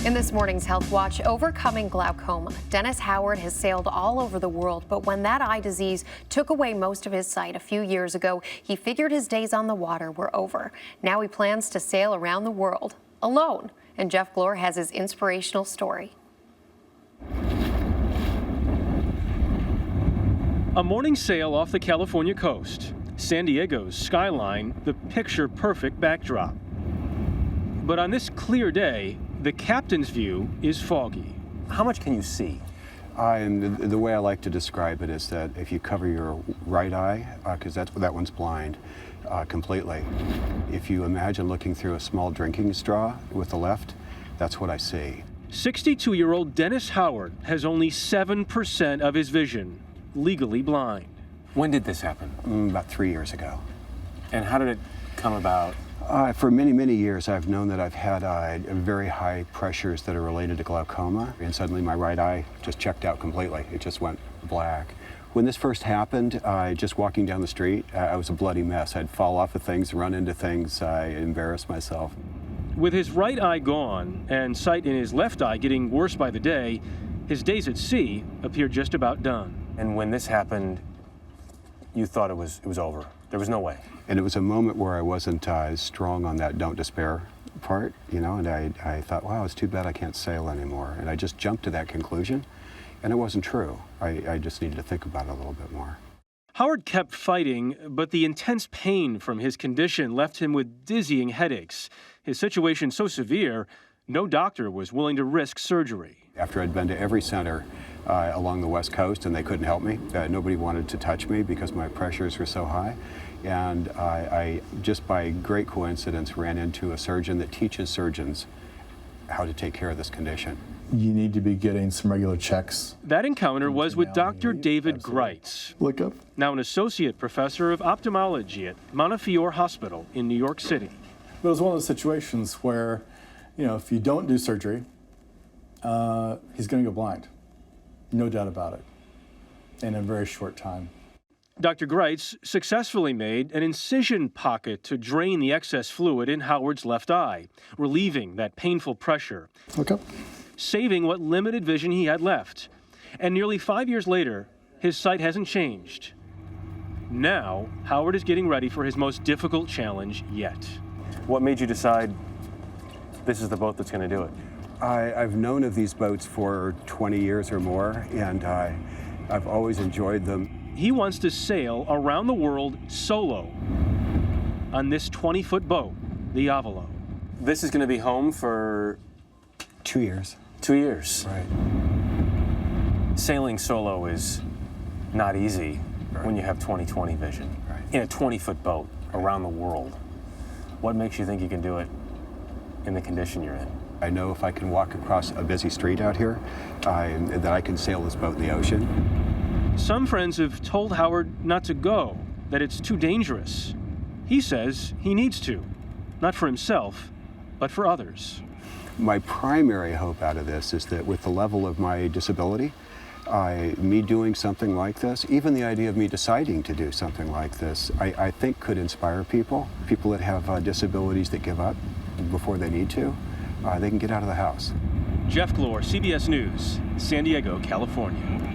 In this morning's Health Watch, overcoming glaucoma. Dennis Howard has sailed all over the world, but when that eye disease took away most of his sight a few years ago, he figured his days on the water were over. Now he plans to sail around the world alone. And Jeff Glor has his inspirational story. A morning sail off the California coast. San Diego's skyline, the picture-perfect backdrop. But on this clear day, the captain's view is foggy. How much can you see? The way I like to describe it is that if you cover your right eye, because that one's blind completely, if you imagine looking through a small drinking straw with the left, that's what I see. 62-year-old Dennis Howard has only 7% of his vision, legally blind. When did this happen? About 3 years ago. And how did it come about? For many, many years, I've known that I've had very high pressures that are related to glaucoma, and suddenly my right eye just checked out completely. It just went black. When this first happened, just walking down the street, I was a bloody mess. I'd fall off of things, run into things, I embarrassed myself. With his right eye gone and sight in his left eye getting worse by the day, his days at sea appeared just about done. And when this happened, you thought it was over. There was no way. And it was a moment where I wasn't strong on that don't despair part, you know, and I thought, wow, it's too bad I can't sail anymore. And I just jumped to that conclusion, and it wasn't true. I just needed to think about it a little bit more. Howard kept fighting, but the intense pain from his condition left him with dizzying headaches. His situation so severe, no doctor was willing to risk surgery. After I'd been to every center along the West Coast and they couldn't help me, nobody wanted to touch me because my pressures were so high. And I just by great coincidence ran into a surgeon that teaches surgeons how to take care of this condition. You need to be getting some regular checks. That encounter was with Dr. David Greitz, Look up. now an associate professor of ophthalmology at Montefiore Hospital in New York City. But it was one of those situations where, you know, if you don't do surgery, he's going to go blind. No doubt about it, in a very short time. Dr. Greitz successfully made an incision pocket to drain the excess fluid in Howard's left eye, relieving that painful pressure, Look up. saving what limited vision he had left. And nearly 5 years later, his sight hasn't changed. Now, Howard is getting ready for his most difficult challenge yet. What made you decide this is the boat that's going to do it? I've known of these boats for 20 years or more, and I've always enjoyed them. He wants to sail around the world solo on this 20-foot boat, the Avalo. This is going to be home for 2 years. 2 years. Right. Sailing solo is not easy when you have 20/20 vision. Right. In a 20-foot boat around the world. What makes you think you can do it in the condition you're in? I know if I can walk across a busy street out here, that I can sail this boat in the ocean. Some friends have told Howard not to go, that it's too dangerous. He says he needs to, not for himself, but for others. My primary hope out of this is that with the level of my disability, me doing something like this, even the idea of me deciding to do something like this, I think could inspire people that have disabilities that give up before they need to. They can get out of the house. Jeff Glor, CBS News, San Diego, California.